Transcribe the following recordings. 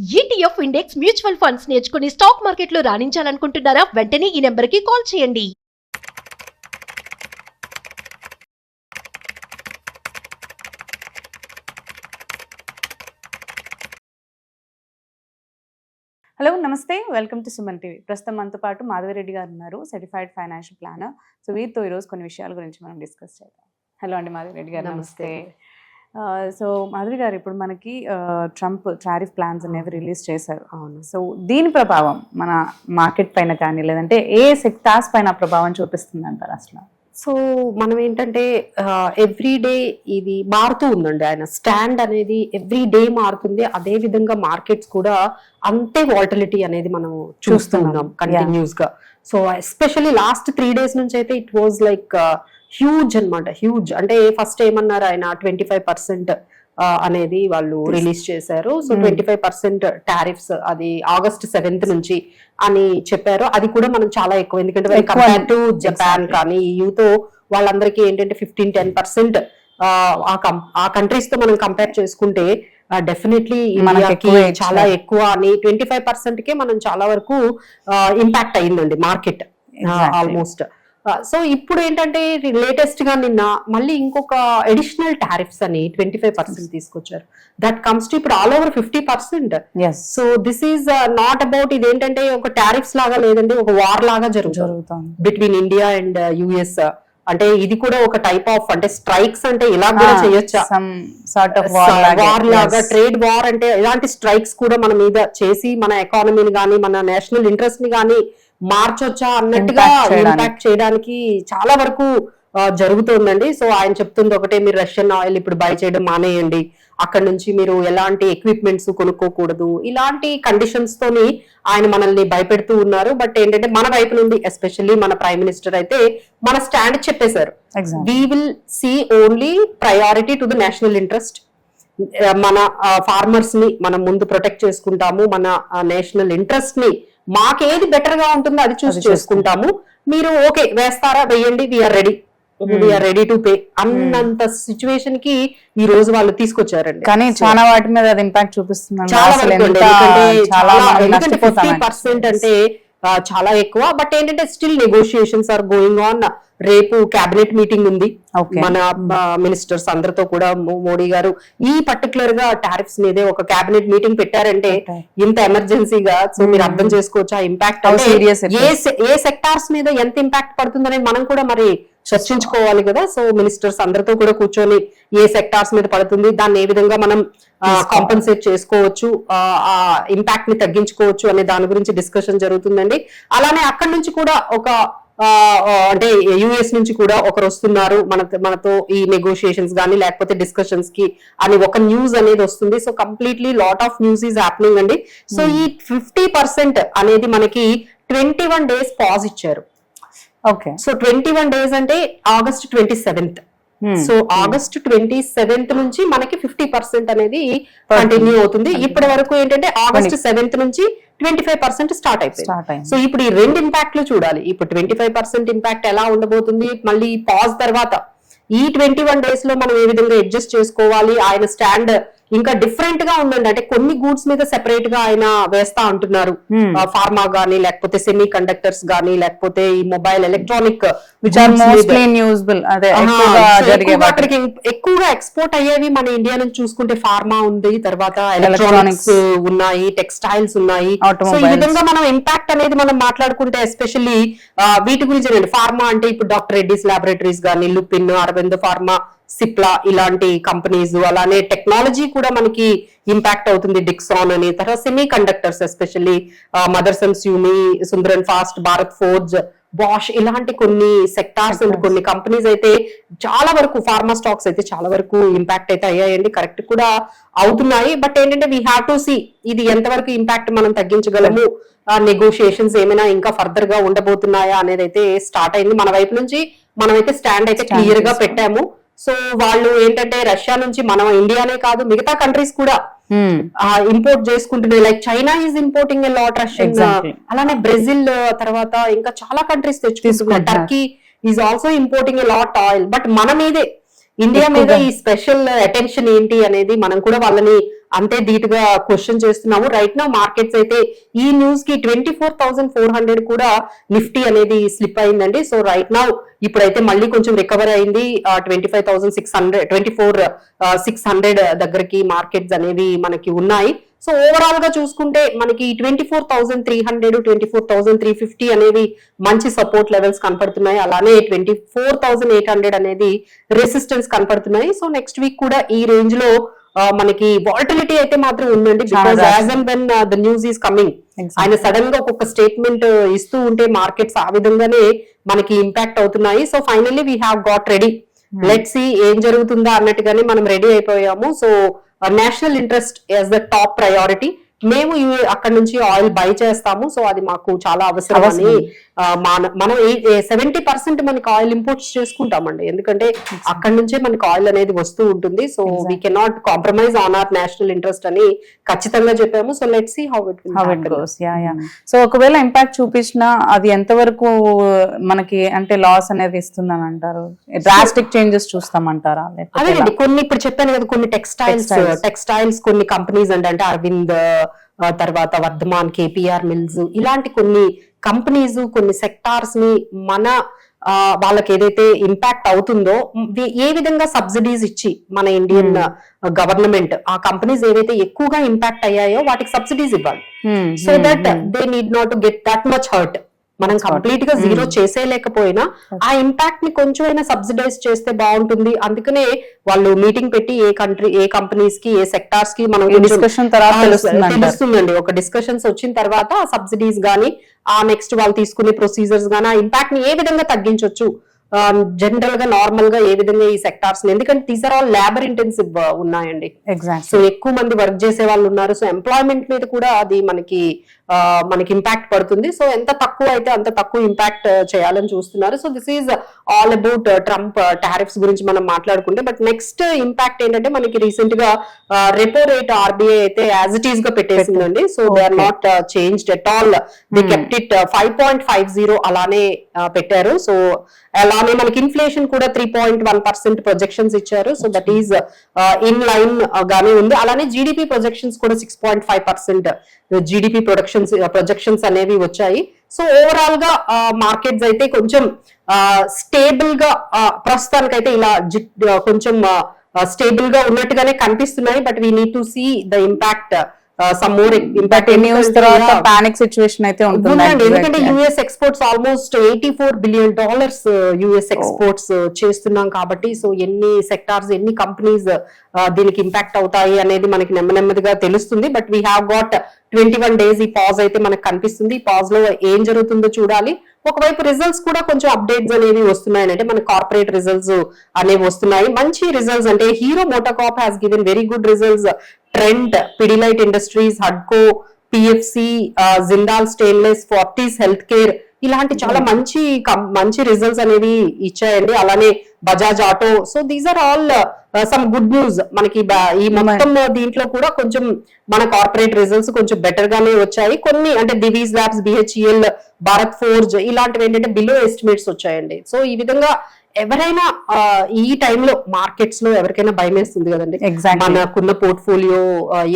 ETF index mutual funds నేర్చుకుని stock మార్కెట్లో రాణించాలనుకుంటున్నారా? వెంటనే ఈ నెంబర్కి కాల్ చేయండి. హలో నమస్తే, వెల్కమ్ టు సుమన్ టీవీ. ప్రస్తుతం మనతో పాటు మాధవిరెడ్డి గారు ఉన్నారు, సర్టిఫైడ్ ఫైనాన్షియల్ ప్లానర్. సో వీరితో ఈరోజు కొన్ని విషయాల గురించి మనం డిస్కస్ చేద్దాం. హలో అండి మాధవిరెడ్డి గారు. నమస్తే. సో మాధవి గారు, ఇప్పుడు మనకి ట్రంప్ టారిఫ్ ప్లాన్స్ అనేవి రిలీజ్ చేశారు. అవును. సో దీని ప్రభావం మన మార్కెట్ పైన కానీ, లేదంటే ఏ సెక్టార్స్ పైన ప్రభావం చూపిస్తుంది అంటారు అసలు? సో మనం ఏంటంటే ఎవ్రీ డే ఇది మారుతూ ఉందండి. ఆయన స్టాండ్ అనేది ఎవ్రీ డే మారుతుంది. అదే విధంగా మార్కెట్స్ కూడా అంతే వాలటిలిటీ అనేది మనం చూస్తున్నాం కంటిన్యూస్ గా. సో ఎస్పెషల్లీ లాస్ట్ 3 days నుంచి అయితే ఇట్ వాజ్ లైక్ హ్యూజ్ అనమాట. హ్యూజ్ అంటే ఫస్ట్ ఏమన్నారు, ఆయన 25% అనేది వాళ్ళు రిలీజ్ చేశారు. సో 25% టారిఫ్స్ అది August 7th నుంచి అని చెప్పారు. అది కూడా మనం చాలా ఎక్కువ, ఎందుకంటే కంపేర్ టు జపాన్ కానీ యూతో వాళ్ళందరికీ ఏంటంటే 15-10% ఆ కంట్రీస్ తో మనం కంపేర్ చేసుకుంటే డెఫినెట్లీ మనకి చాలా ఎక్కువ అని 25% కే మనం చాలా వరకు ఇంపాక్ట్ అయ్యిందండి మార్కెట్ ఆల్మోస్ట్. సో ఇప్పుడు ఏంటంటే లేటెస్ట్ గా నిన్న మళ్ళీ ఇంకొక అడిషనల్ టారిఫ్స్ అని 25% తీసుకొచ్చారు. దట్ కమ్స్ టు ఇప్పుడు all over 50%. So this is not about ఇదేంటంటే ఒక టారిఫ్స్ లాగా లేదండి, ఒక వార్ లాగా జరుగుతుంది బిట్వీన్ ఇండియా అండ్ యుఎస్. అంటే ఇది కూడా ఒక టైప్ ఆఫ్, అంటే స్ట్రైక్స్ అంటే ఇలా కూడా చేయొచ్చా, వార్ లాగా, ట్రేడ్ వార్ అంటే ఇలాంటి స్ట్రైక్స్ కూడా మన మీద చేసి మన ఎకానమీని కానీ మన నేషనల్ ఇంట్రెస్ట్ ని కానీ మార్చొచ్చా అన్నట్టుగా ఇంపాక్ట్ చేయడానికి చాలా వరకు జరుగుతుందండి. సో ఆయన చెప్తుంది ఒకటే, మీరు రష్యన్ ఆయిల్ ఇప్పుడు బై చేయడం మానేయండి, అక్కడ నుంచి మీరు ఎలాంటి ఎక్విప్మెంట్స్ కొనుక్కోకూడదు, ఇలాంటి కండిషన్స్ తోని ఆయన మనల్ని భయపెడుతూ ఉన్నారు. బట్ ఏంటంటే మన వైపు నుండి ఎస్పెషల్లీ మన ప్రైమ్ మినిస్టర్ అయితే మన స్టాండ్ చెప్పేశారు. We will see only priority to the national interest. మన ఫార్మర్స్ ని మనం ముందు ప్రొటెక్ట్ చేసుకుంటాము, మన నేషనల్ ఇంట్రెస్ట్ ని మాకేది బెటర్ గా ఉంటుందో అది చూసి చేసుకుంటాము, మీరు ఓకే వేస్తారా వేయండి, వీఆర్ రెడీ టు పే అన్నంత సిచ్యువేషన్ కి ఈ రోజు వాళ్ళు తీసుకొచ్చారండి. కానీ చాలా వాటి మీద అది ఇంపాక్ట్ చూపిస్తుంది చాలా వరకు. 50% అంటే చాలా ఎక్కువ. బట్ ఏంటంటే still negotiations are going on. రేపు క్యాబినెట్ మీటింగ్ ఉంది మన మినిస్టర్స్ అందరితో కూడా. మోడీ గారు ఈ పర్టికులర్ గా టారిఫ్స్ మీదే ఒక క్యాబినెట్ మీటింగ్ పెట్టారంటే ఇంత ఎమర్జెన్సీగా. సో మీరు అర్థం చేసుకోవచ్చు ఆ ఇంపాక్ట్ ఏ సెక్టార్స్ మీద ఎంత ఇంపాక్ట్ పడుతుందనేది మనం కూడా మరి చర్చించుకోవాలి కదా. సో మినిస్టర్స్ అందరితో కూడా కూర్చొని ఏ సెక్టార్స్ మీద పడుతుంది, దాన్ని ఏ విధంగా మనం కాంపన్సేట్ చేసుకోవచ్చు, ఆ ఇంపాక్ట్ ని తగ్గించుకోవచ్చు అనే దాని గురించి డిస్కషన్ జరుగుతుందండి. అలానే అక్కడి నుంచి కూడా ఒక అంటే యుఎస్ నుంచి కూడా ఒకరు వస్తున్నారు మనతో ఈ నెగోషియేషన్స్ కానీ లేకపోతే డిస్కషన్స్ కి అని ఒక న్యూస్ అనేది వస్తుంది. So completely lot of news is happening అండి. సో ఈ 50% అనేది మనకి 21 days పాజ్ ఇచ్చారు. ఓకే. సో 21 days అంటే August 27th. So August 27th నుంచి మనకి 50% అనేది కంటిన్యూ అవుతుంది. ఇప్పటి వరకు ఏంటంటే August 7th నుంచి 25% స్టార్ట్ అయిపోయింది. సో ఇప్పుడు ఈ రెండు ఇంపాక్ట్లు చూడాలి. ఇప్పుడు 25% ఇంపాక్ట్ ఎలా ఉండబోతుంది, మళ్ళీ పాజ్ తర్వాత ఈ 21 days లో మనం ఏ విధంగా అడ్జస్ట్ చేసుకోవాలి. ఆయన స్టాండ్ ఇంకా డిఫరెంట్ గా ఉందండి. అంటే కొన్ని గూడ్స్ మీద సెపరేట్ గా ఆయన వేస్తా అంటున్నారు, ఫార్మా గానీ లేకపోతే సెమీ కండక్టర్స్ గానీ లేకపోతే ఈ మొబైల్ ఎలక్ట్రానిక్ ఎక్కువగా ఎక్స్పోర్ట్ అయ్యేవి మన ఇండియా నుంచి చూసుకుంటే ఫార్మా ఉంది, తర్వాత ఎలక్ట్రానిక్స్ ఉన్నాయి, టెక్స్టైల్స్ ఉన్నాయి. సో ఈ విధంగా మనం ఇంపాక్ట్ అనేది మనం మాట్లాడుకుంటే ఎస్పెషల్లీ వీటి గురించి. ఫార్మా అంటే ఇప్పుడు డాక్టర్ రెడ్డిస్ ల్యాబొరేటరీస్ గానీ, లుపిన్, అరవింద్ ఫార్మా, సిప్లా ఇలాంటి కంపెనీస్, అలానే టెక్నాలజీ కూడా మనకి ఇంపాక్ట్ అవుతుంది, డిక్సాన్ అని. తర్వాత semiconductors especially Motherson Sumi, Sundram fast, Bharat forge, Bosch ఇలాంటి కొన్ని సెక్టార్స్ అండ్ కొన్ని కంపెనీస్ అయితే చాలా వరకు, ఫార్మా స్టాక్స్ అయితే చాలా వరకు ఇంపాక్ట్ అయితే అయ్యాయండి. కరెక్ట్ కూడా అవుతున్నాయి. బట్ ఏంటంటే వీ హ్యావ్ టు సీ ఇది ఎంతవరకు ఇంపాక్ట్ మనం తగ్గించగలము, నెగోషియేషన్స్ ఏమైనా ఇంకా ఫర్దర్ గా ఉండబోతున్నాయా అనేది అయితే స్టార్ట్ అయింది. మన వైపు నుంచి మనమైతే స్టాండ్ అయితే క్లియర్ గా పెట్టాము. సో వాళ్ళు ఏంటంటే రష్యా నుంచి మనం ఇండియానే కాదు మిగతా కంట్రీస్ కూడా ఇంపోర్ట్ చేసుకుంటున్నాయి. Like China is importing a lot, Russian, అలానే బ్రెజిల్, తర్వాత ఇంకా చాలా కంట్రీస్ తెచ్చుకుంటున్నారు. Turkey is also importing a lot oil. But మన మీదే ఇండియా మీద ఈ స్పెషల్ అటెన్షన్ ఏంటి అనేది మనం కూడా వాళ్ళని అంతే ధీటుగా క్వశ్చన్ చేస్తున్నాము. రైట్ నౌ మార్కెట్స్ అయితే ఈ న్యూస్ కి 24,400 కూడా నిఫ్టీ అనేది స్లిప్ అయిందండి. సో రైట్ నౌ ఇప్పుడైతే మళ్ళీ కొంచెం రికవర్ అయింది. 25,600 24,600 దగ్గరికి మార్కెట్స్ అనేవి మనకి ఉన్నాయి. సో ఓవరాల్ గా చూసుకుంటే మనకి 24,300 24,350 అనేవి మంచి సపోర్ట్ లెవెల్స్ కనపడుతున్నాయి. అలానే 24,800 అనేది రెసిస్టెన్స్ కనపడుతున్నాయి. సో నెక్స్ట్ వీక్ కూడా ఈ రేంజ్ లో మనకి వాలటిలిటీ అయితే మాత్రం ఉందండి. Because as and when the news is coming, ఆయన సడన్ గా ఒక్కొక్క స్టేట్మెంట్ ఇస్తూ ఉంటే మార్కెట్స్ ఆ విధంగానే మనకి ఇంపాక్ట్ అవుతున్నాయి. So finally we have got ready. Let's see ఏం జరుగుతుందా అన్నట్టుగానే మనం రెడీ అయిపోయాము. So national interest as the top priority. మేము అక్కడ నుంచి ఆయిల్ బై చేస్తాము. సో అది మాకు చాలా అవసరం అని మనం 70% మనకి ఆయిల్ ఇంపోర్ట్స్ చేసుకుంటామండి. ఎందుకంటే అక్కడ నుంచే మనకి ఆయిల్ అనేది వస్తూ ఉంటుంది. So we cannot compromise on our national interest అని ఖచ్చితంగా చెప్పాము. So let's see how it goes. So ఒకవేళ ఇంపాక్ట్ చూపించినా అది ఎంతవరకు మనకి అంటే లాస్ అనేది ఇస్తుందని అంటారు? డ్రాస్టిక్ చేంజెస్ చూస్తామంటారా? అదేనండి, కొన్ని ఇప్పుడు చెప్పాను కదా, కొన్ని టెక్స్టైల్స్ కొన్ని కంపెనీస్ అంటే అరవింద్, తర్వాత వర్ధమాన్, కేపీఆర్ మిల్స్, ఇలాంటి కొన్ని కంపెనీస్ కొన్ని సెక్టార్స్ ని మన వాళ్ళకి ఏదైతే ఇంపాక్ట్ అవుతుందో ఏ విధంగా సబ్సిడీస్ ఇచ్చి మన ఇండియన్ గవర్నమెంట్ ఆ కంపెనీస్ ఏవైతే ఎక్కువగా ఇంపాక్ట్ అయ్యాయో వాటికి సబ్సిడీస్ ఇవ్వాలి. So that they need not get that much hurt. మనం కంప్లీట్ గా జీరో చేసేయలేకపోయినా ఆ ఇంపాక్ట్ ని కొంచెమైనా సబ్సిడైజ్ చేస్తే బాగుంటుంది. అందుకనే వాళ్ళు మీటింగ్ పెట్టి ఏ కంపెనీస్ కి ఏ సెక్టార్స్ కి మనం డిస్కషన్ తెలుస్తుందండి. ఒక డిస్కషన్స్ వచ్చిన తర్వాత సబ్సిడీస్ గానీ ఆ నెక్స్ట్ వాళ్ళు తీసుకునే ప్రొసీజర్స్ గానీ ఆ ఇంపాక్ట్ ని ఏ విధంగా తగ్గించవచ్చు, జనరల్ గా నార్మల్ గా ఏ విధంగా ఈ సెక్టార్స్, ఎందుకంటే these are all labour intensive ఉన్నాయండి. సో ఎక్కువ మంది వర్క్ చేసే వాళ్ళు ఉన్నారు. సో ఎంప్లాయ్మెంట్ మీద కూడా అది మనకి ఇంపాక్ట్ పడుతుంది. సో ఎంత తక్కువ అయితే అంత తక్కువ ఇంపాక్ట్ చేయాలని చూస్తున్నారు. So this is all about Trump tariffs గురించి మనం మాట్లాడుకుంటే. బట్ నెక్స్ట్ ఇంపాక్ట్ ఏంటంటే మనకి రీసెంట్ గా రెపో రేట్ ఆర్బీఐ అయితే యాజ్ ఇట్ ఈస్ గా పెట్టేసిందండి. So they are not changed at all. They kept it 5.50 అలానే పెట్టారు. సో అలానే మనకి ఇన్ఫ్లేషన్ కూడా 3.1% ప్రొజెక్షన్స్ ఇచ్చారు. So that is in line గానే ఉంది. అలానే జీడిపి ప్రొజెక్షన్స్ కూడా 6.5% జీడిపి ప్రొజెక్షన్స్ అనేవి వచ్చాయి. సో ఓవరాల్ గా మార్కెట్స్ అయితే కొంచెం స్టేబుల్ గా ప్రస్తుతానికైతే ఇలా కొంచెం స్టేబుల్ గా ఉన్నట్టుగానే కనిపిస్తున్నాయి. But we need to see the impact some more impact. News తర్వాత పానిక్ సిచువేషన్ అయితే ఉంటుంది. ఎందుకంటే US exports almost $84 billion US exports చేస్తున్నాం కాబట్టి. సో ఎన్ని సెక్టార్స్ ఎన్ని కంపెనీస్ దీనికి ఇంపాక్ట్ అవుతాయి అనేది మనకి నెమ్మదిగా తెలుస్తుంది. But we have got 21 days ఈ పాజ్ అయితే మనకు కనిపిస్తుంది. ఈ పాజ్ లో ఏం జరుగుతుందో చూడాలి. ఒకవైపు రిజల్ట్స్ కూడా కొంచెం అప్డేట్స్ అనేవి వస్తున్నాయి. అంటే మన కార్పొరేట్ రిజల్ట్స్ అనేవి వస్తున్నాయి, మంచి రిజల్ట్స్. అంటే Hero MotoCorp has given very good results. Trent, Pidilite Industries, హడ్కో, PFC, Jindal Stainless, Fortis Healthcare ఇలాంటి చాలా మంచి రిజల్ట్స్ అనేవి ఇచ్చాయండి. అలానే Bajaj Auto. So these are all some good news. మనకి ఈ మొత్తం దీంట్లో కూడా కొంచెం మన కార్పొరేట్ రిజల్ట్స్ కొంచెం బెటర్ గానే వచ్చాయి. కొన్ని అంటే దివీస్ ల్యాబ్స్, బిహెచ్ఈఎల్, భారత్ ఫోర్జ్ ఇలాంటివి ఏంటంటే బిలో ఎస్టిమేట్స్ వచ్చాయండి. సో ఈ విధంగా ఎవరైనా ఈ టైంలో మార్కెట్స్ లో ఎవరికైనా భయం వేస్తుంది కదండి. మనకున్న పోర్ట్ఫోలియో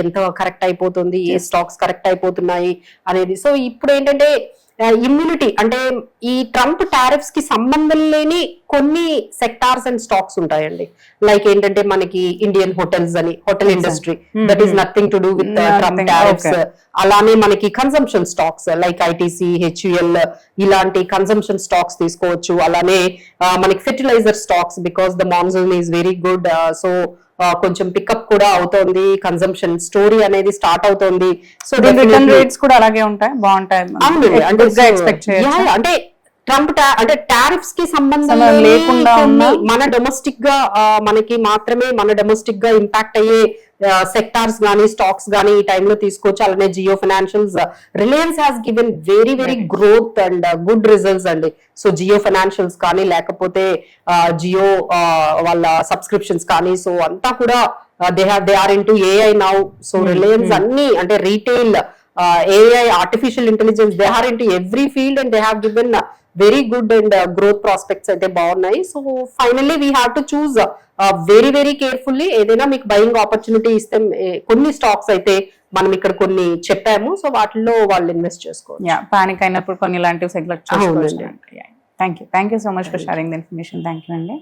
ఎంత కరెక్ట్ అయిపోతుంది, ఏ స్టాక్స్ కరెక్ట్ అయిపోతున్నాయి అనేది. సో ఇప్పుడు ఏంటంటే ఇమ్యూనిటీ అంటే ఈ ట్రంప్ టారిఫ్స్ కి సంబంధం లేని కొన్ని సెక్టార్స్ అండ్ స్టాక్స్ ఉంటాయండి. లైక్ ఏంటంటే మనకి ఇండియన్ హోటల్స్ అని, hotel industry, that is nothing to do with Trump tariffs. అలానే మనకి consumption stocks like ITC, HUL ఇలాంటి కన్సంప్షన్ స్టాక్స్ తీసుకోవచ్చు. అలానే మనకి fertiliser stocks because the monsoon is very good. So కొంచెం పికప్ కూడా అవుతోంది, కన్సంప్షన్ స్టోరీ అనేది స్టార్ట్ అవుతోంది. సో రిటర్న్ రేట్స్ కూడా అలాగే ఉంటాయి, బాగుంటాయి. అంటే ట్రంప్ అంటే టారిఫ్స్ కి సంబంధం లేకుండా మన డొమెస్టిక్ గా మనకి మాత్రమే మన డొమెస్టిక్ గా ఇంపాక్ట్ అయ్యే సెక్టార్స్ గానీ స్టాక్స్ గానీ ఈ టైంలో తీసుకోవచ్చు. అలానే Jio financials, Reliance has given very growth and good results అండి. సో జియో ఫైనాన్షియల్స్ కానీ లేకపోతే జియో వాళ్ళ సబ్స్క్రిప్షన్స్ కానీ సో అంతా కూడా they are into AI now. So Reliance అన్ని అంటే retail AI, artificial intelligence, they are into every field and they have given very good and growth prospects అయితే బాగున్నాయి. So finally we have to choose very very carefully. ఏదైనా మీకు buying opportunity ఇస్తే కొన్ని stocks అయితే మనం ఇక్కడ కొన్ని చెప్పాము, సో వాటిల్లో వాళ్ళు ఇన్వెస్ట్ చేసుకోవచ్చు. పానిక్ అయినప్పుడు కొన్ని ఇలాంటివి సెలెక్ట్ చేసుకోవచ్చు. అవునండి. Thank you so much for sharing the information. Thank you అండి.